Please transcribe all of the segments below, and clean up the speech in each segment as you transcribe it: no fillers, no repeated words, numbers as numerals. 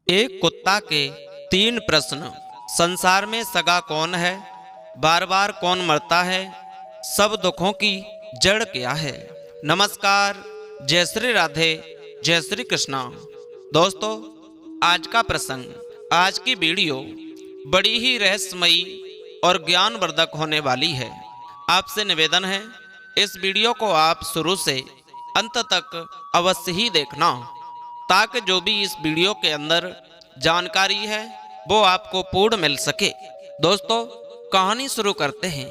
एक कुत्ता के 3 प्रश्न। संसार में सगा कौन है, बार बार कौन मरता है, सब दुखों की जड़ क्या है। नमस्कार, जय श्री राधे, जय श्री कृष्णा। दोस्तों, आज का प्रसंग, आज की वीडियो बड़ी ही रहस्यमयी और ज्ञानवर्धक होने वाली है। आपसे निवेदन है, इस वीडियो को आप शुरू से अंत तक अवश्य ही देखना, ताकि जो भी इस वीडियो के अंदर जानकारी है वो आपको पूर्ण मिल सके। दोस्तों, कहानी शुरू करते हैं।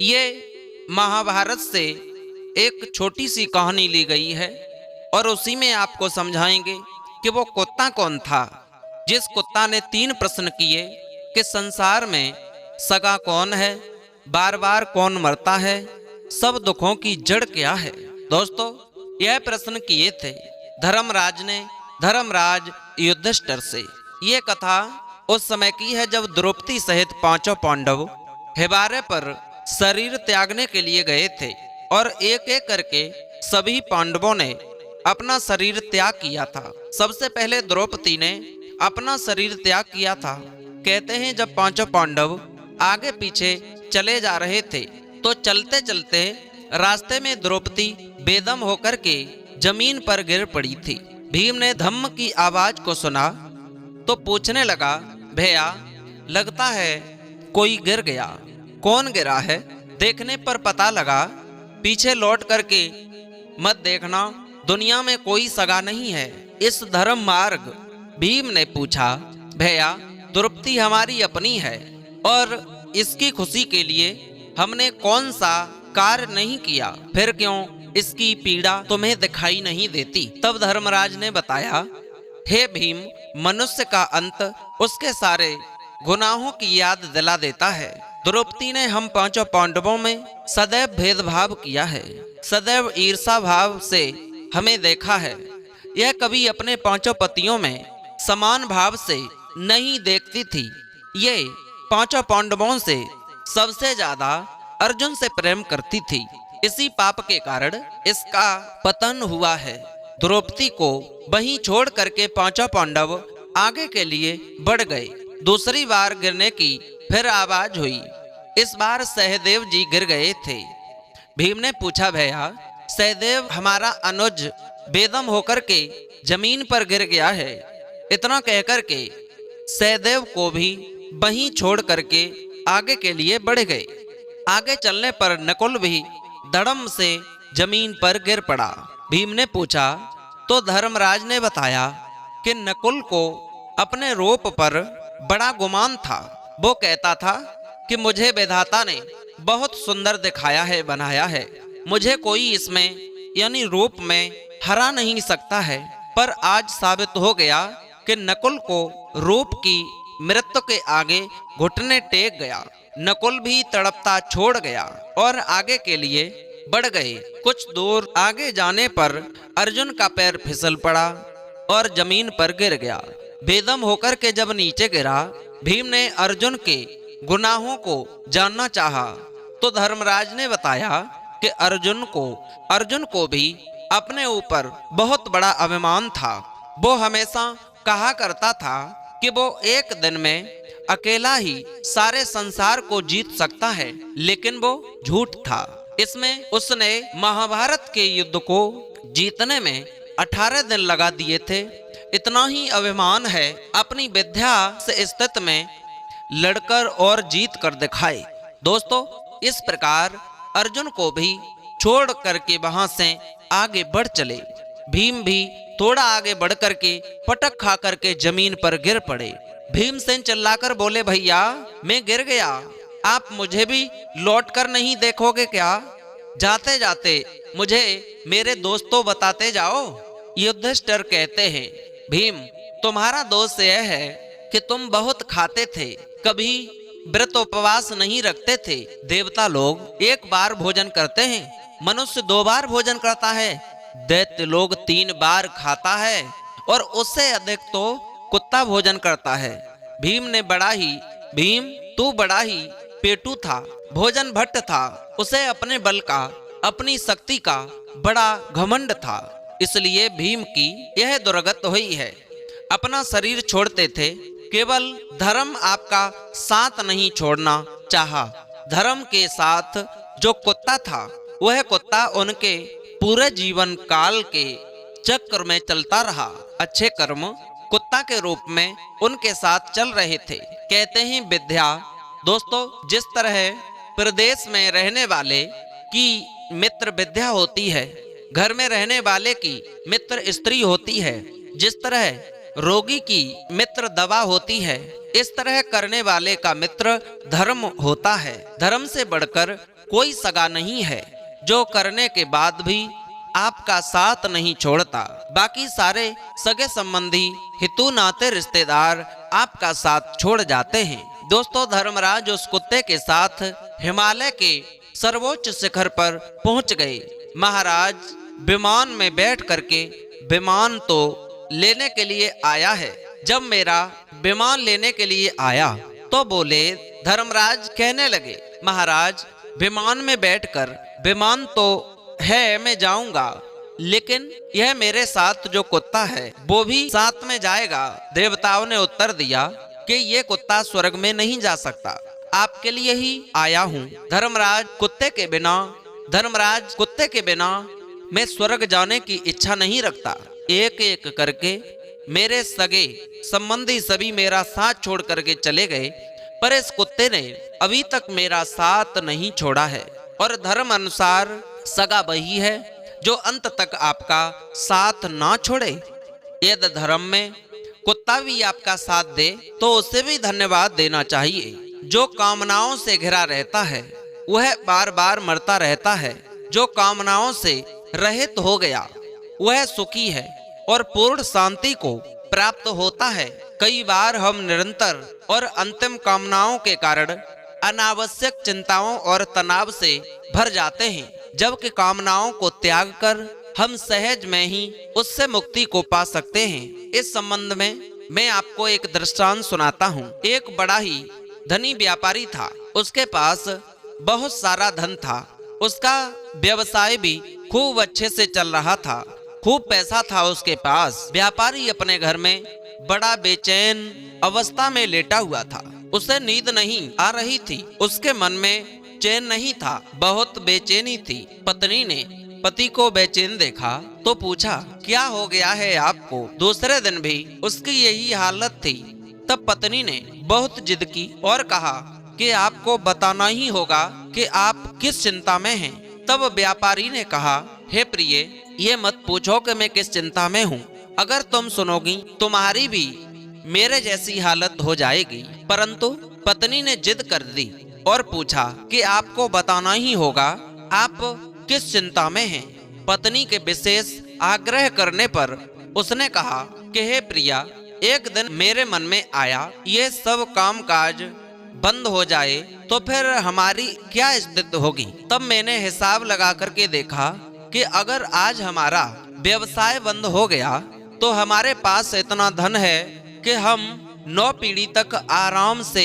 ये महाभारत से एक छोटी सी कहानी ली गई है और उसी में आपको समझाएंगे कि वो कुत्ता कौन था जिस कुत्ता ने 3 प्रश्न किए कि संसार में सगा कौन है, बार बार कौन मरता है, सब दुखों की जड़ क्या है। दोस्तों, यह प्रश्न किए थे धर्मराज ने धर्मराज युधिष्ठिर से। ये कथा उस समय की है जब द्रौपदी सहित 5 पांडव हिमालय पर शरीर त्यागने के लिए गए थे और एक एक करके सभी पांडवों ने अपना शरीर त्याग किया था। सबसे पहले द्रौपदी ने अपना शरीर त्याग किया था। कहते हैं जब 5 पांडव आगे पीछे चले जा रहे थे तो चलते चलते रास्ते में द्रौपदी बेदम होकर के जमीन पर गिर पड़ी थी। भीम ने धम्म की आवाज को सुना तो पूछने लगा, भैया लगता है कोई गिर गया। कौन गिरा है? देखने पर पता लगा, पीछे लौट करके मत देखना, दुनिया में कोई सगा नहीं है इस धर्म मार्ग। भीम ने पूछा, भैया द्रौपदी हमारी अपनी है और इसकी खुशी के लिए हमने कौन सा कार्य नहीं किया, फिर क्यों इसकी पीड़ा तुम्हें दिखाई नहीं देती। तब धर्मराज ने बताया, हे भीम, मनुष्य का अंत उसके सारे गुनाहों की याद दिला देता है। द्रौपदी ने हम 5 पांडवों में सदैव भेदभाव किया है, सदैव ईर्षा भाव से हमें देखा है। यह कभी अपने 5 पतियों में समान भाव से नहीं देखती थी। ये 5 पांडवों से सबसे ज्यादा अर्जुन से प्रेम करती थी। इसी पाप के कारण इसका पतन हुआ है। द्रौपदी को वहीं छोड़ करके 5 पांडव आगे के लिए बढ़ गए। दूसरी बार गिरने की फिर आवाज हुई। इस बार सहदेव जी गिर गए थे। भीम ने पूछा, भैया सहदेव हमारा अनुज बेदम होकर के जमीन पर गिर गया है। इतना कहकर के सहदेव को भी वहीं छोड़ करके आगे के लिए बढ़ गए। आगे चलने पर नकुल भी धड़म से जमीन पर गिर पड़ा। भीम ने पूछा तो धर्मराज ने बताया कि नकुल को अपने रूप पर बड़ा गुमान था। वो कहता था कि मुझे विधाता ने बहुत सुंदर दिखाया है, बनाया है, मुझे कोई इसमें यानी रूप में हरा नहीं सकता है। पर आज साबित हो गया कि नकुल को रूप की मृत्यु के आगे घुटने टेक गया। नकुल भी तड़पता छोड़ गया और आगे के लिए बढ़ गए। कुछ दूर आगे जाने पर अर्जुन का पैर फिसल पड़ा और जमीन पर गिर गया। बेदम होकर के जब नीचे गिरा, भीम ने अर्जुन के गुनाहों को जानना चाहा तो धर्मराज ने बताया कि अर्जुन को भी अपने ऊपर बहुत बड़ा अभिमान था। वो हमेशा कहा करता था कि वो एक दिन में अकेला ही सारे संसार को जीत सकता है, लेकिन वो झूठ था। इसमें उसने महाभारत के युद्ध को जीतने में 18 दिन लगा दिए थे। इतना ही अभिमान है, अपनी विद्या से स्थिति में लड़कर और जीत कर दिखाए। दोस्तों, इस प्रकार अर्जुन को भी छोड़ करके वहां से आगे बढ़ चले। भीम भी थोड़ा आगे बढ़ करके पटक खा करके जमीन पर गिर पड़े। भीमसेन चिल्लाकर बोले, भैया मैं गिर गया, आप मुझे भी लौट कर नहीं देखोगे क्या? जाते जाते मुझे मेरे दोस्तों बताते जाओ। युधिष्ठिर कहते हैं, भीम तुम्हारा दोष यह है कि तुम बहुत खाते थे, कभी व्रत उपवास नहीं रखते थे। देवता लोग 1 बार भोजन करते हैं, मनुष्य 2 बार भोजन करता है, दैत्य लोग 3 बार खाता है और उससे अधिक तो कुत्ता भोजन करता है। भीम तू बड़ा ही पेटू था, भोजन भट्ट था, उसे अपने बल का, अपनी शक्ति का बड़ा घमंड था, इसलिए भीम की यह दुर्गत हुई है। अपना शरीर छोड़ते थे, केवल धर्म आपका साथ नहीं छोड़ना चाहा। धर्म के साथ जो कुत्ता था, वह कुत्ता उनके पूरे जीवन काल के चक्र में चलता रहा। अच्छे कर्म कुत्ता के रूप में उनके साथ चल रहे थे। कहते हैं विद्या, दोस्तों, जिस तरह प्रदेश में रहने वाले की मित्र विद्या होती है, घर में रहने वाले की मित्र स्त्री होती है, जिस तरह रोगी की मित्र दवा होती है, इस तरह करने वाले का मित्र धर्म होता है। धर्म से बढ़कर कोई सगा नहीं है, जो करने के बाद भी आपका साथ नहीं छोड़ता। बाकी सारे सगे संबंधी, हितू नाते रिश्तेदार आपका साथ छोड़ जाते हैं। दोस्तों, धर्मराज उस कुत्ते के साथ हिमालय के सर्वोच्च शिखर पर पहुंच गए। महाराज विमान में बैठ करके, विमान तो लेने के लिए आया है, जब मेरा विमान लेने के लिए आया तो बोले, धर्मराज कहने लगे, महाराज विमान में बैठकर, विमान तो है मैं जाऊंगा, लेकिन यह मेरे साथ जो कुत्ता है वो भी साथ में जाएगा। देवताओं ने उत्तर दिया कि ये कुत्ता स्वर्ग में नहीं जा सकता, आपके लिए ही आया हूँ। धर्मराज कुत्ते के बिना मैं स्वर्ग जाने की इच्छा नहीं रखता। एक एक करके मेरे सगे संबंधी सभी मेरा साथ छोड़ करके चले गए, पर इस कुत्ते ने अभी तक मेरा साथ नहीं छोड़ा है। और धर्म अनुसार सगा वही है जो अंत तक आपका साथ ना छोड़े। यदि धर्म में कुत्ता भी आपका साथ दे तो उसे भी धन्यवाद देना चाहिए। जो कामनाओं से घिरा रहता है वह बार बार मरता रहता है, जो कामनाओं से रहित हो गया वह सुखी है और पूर्ण शांति को प्राप्त होता है। कई बार हम निरंतर और अंतिम कामनाओं के कारण अनावश्यक चिंताओं और तनाव से भर जाते हैं, जबकि कामनाओं को त्याग कर हम सहज में ही उससे मुक्ति को पा सकते हैं। इस संबंध में मैं आपको एक दृष्टांत सुनाता हूँ। एक बड़ा ही धनी व्यापारी था, उसके पास बहुत सारा धन था, उसका व्यवसाय भी खूब अच्छे से चल रहा था, खूब पैसा था उसके पास। व्यापारी अपने घर में बड़ा बेचैन अवस्था में लेटा हुआ था, उसे नींद नहीं आ रही थी, उसके मन में चैन नहीं था, बहुत बेचैनी थी। पत्नी ने पति को बेचैन देखा तो पूछा, क्या हो गया है आपको? दूसरे दिन भी उसकी यही हालत थी। तब पत्नी ने बहुत जिद की और कहा कि आपको बताना ही होगा कि आप किस चिंता में हैं। तब व्यापारी ने कहा, हे प्रिय, ये मत पूछो कि मैं किस चिंता में हूँ, अगर तुम सुनोगी तुम्हारी भी मेरे जैसी हालत हो जाएगी। परंतु पत्नी ने जिद कर दी और पूछा कि आपको बताना ही होगा, आप किस चिंता में हैं। पत्नी के विशेष आग्रह करने पर उसने कहा कि हे प्रिया, एक दिन मेरे मन में आया, ये सब काम काज बंद हो जाए तो फिर हमारी क्या स्थिति होगी। तब मैंने हिसाब लगा करके देखा कि अगर आज हमारा व्यवसाय बंद हो गया तो हमारे पास इतना धन है कि हम 9 पीढ़ी तक आराम से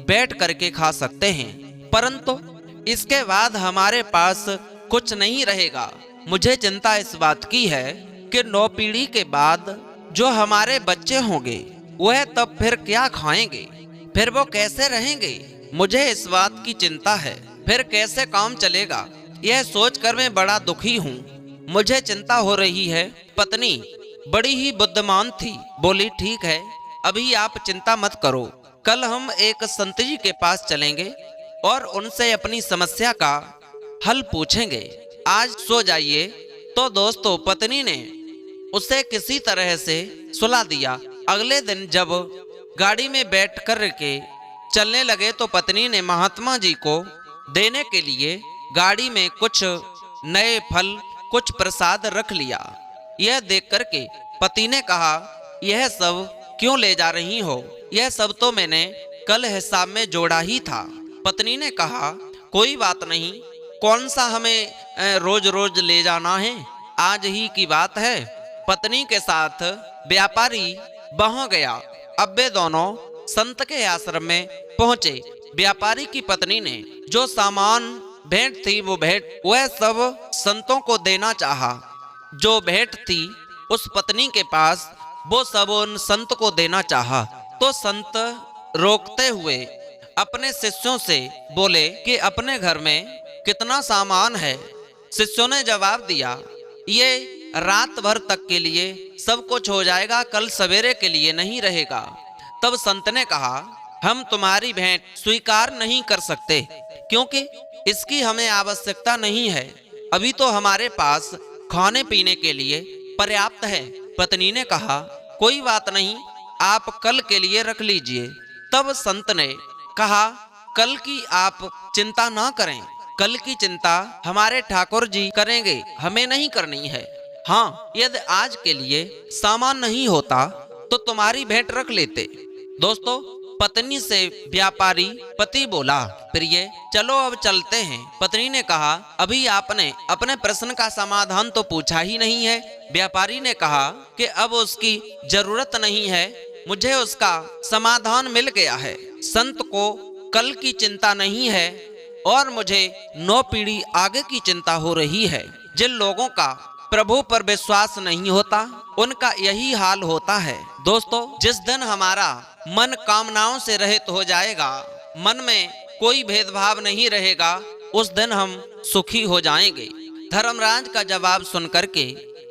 बैठ करके खा सकते हैं, परंतु इसके बाद हमारे पास कुछ नहीं रहेगा। मुझे चिंता इस बात की है कि 9 पीढ़ी के बाद जो हमारे बच्चे होंगे वह तब फिर क्या खाएंगे, फिर वो कैसे रहेंगे। मुझे इस बात की चिंता है, फिर कैसे काम चलेगा। यह सोचकर मैं बड़ा दुखी हूँ, मुझे चिंता हो रही है। पत्नी बड़ी ही बुद्धिमान थी, बोली, ठीक है, अभी आप चिंता मत करो, कल हम एक संत जी के पास चलेंगे और उनसे अपनी समस्या का हल पूछेंगे, आज सो जाइए। तो दोस्तों, पत्नी ने उसे किसी तरह से सुला दिया। अगले दिन जब गाड़ी में बैठ कर के चलने लगे तो पत्नी ने महात्मा जी को देने के लिए गाड़ी में कुछ नए फल, कुछ प्रसाद रख लिया। यह देख करके पति ने कहा, यह सब क्यों ले जा रही हो? यह सब तो मैंने कल हिसाब में जोड़ा ही था। पत्नी ने कहा, कोई बात नहीं, कौन सा हमें रोज रोज ले जाना है, आज ही की बात है। पत्नी के साथ व्यापारी वहां गया। अब वे दोनों संत के आश्रम में पहुंचे। व्यापारी की पत्नी ने जो सामान भेंट थी वो भेंट वह सब संतों को देना चाहा। जो भेंट थी उस पत्नी के पास वो सब उन संत को देना चाहा, तो संत रोकते हुए अपने शिष्यों से बोले कि अपने घर में कितना सामान है। शिष्यों ने जवाब दिया, ये रात भर तक के लिए सब कुछ हो जाएगा, कल सवेरे के लिए नहीं रहेगा। तब संत ने कहा, हम तुम्हारी भेंट स्वीकार नहीं कर सकते, क्योंकि इसकी हमें आवश्यकता नहीं है। अभी तो हमारे पास खाने पीने के लिए पर्याप्त है। पत्नी ने कहा, कोई बात नहीं, आप कल के लिए रख लीजिए। तब संत ने कहा, कल की आप चिंता ना करें, कल की चिंता हमारे ठाकुर जी करेंगे, हमें नहीं करनी है। हाँ, यदि आज के लिए सामान नहीं होता तो तुम्हारी भेंट रख लेते। दोस्तों, पत्नी से व्यापारी पति बोला, प्रिय चलो अब चलते हैं। पत्नी ने कहा, अभी आपने अपने प्रश्न का समाधान तो पूछा ही नहीं है। व्यापारी ने कहा कि अब उसकी जरूरत नहीं है, मुझे उसका समाधान मिल गया है। संत को कल की चिंता नहीं है और मुझे 9 पीढ़ी आगे की चिंता हो रही है। जिन लोगों का प्रभु पर विश्वास नहीं होता, उनका यही हाल होता है। दोस्तों, जिस दिन हमारा मन कामनाओं से रहित हो जाएगा, मन में कोई भेदभाव नहीं रहेगा, उस दिन हम सुखी हो जाएंगे। धर्मराज का जवाब सुनकर के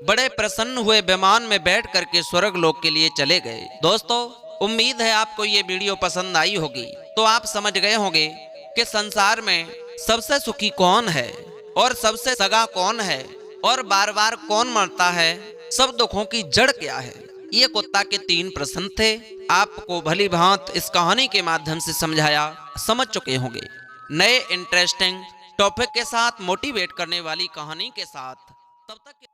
बड़े प्रसन्न हुए विमान में बैठ करके स्वर्ग लोक के लिए चले गए। दोस्तों, उम्मीद है आपको ये वीडियो पसंद आई होगी। तो आप समझ गए होंगे कि संसार में सबसे सुखी कौन है और सबसे सगा कौन है और बार बार कौन मरता है, सब दुखों की जड़ क्या है। ये कुत्ता के 3 प्रश्न थे। आपको भली भांति इस कहानी के माध्यम से समझाया, समझ चुके होंगे। नए इंटरेस्टिंग टॉपिक के साथ, मोटिवेट करने वाली कहानी के साथ, तब तक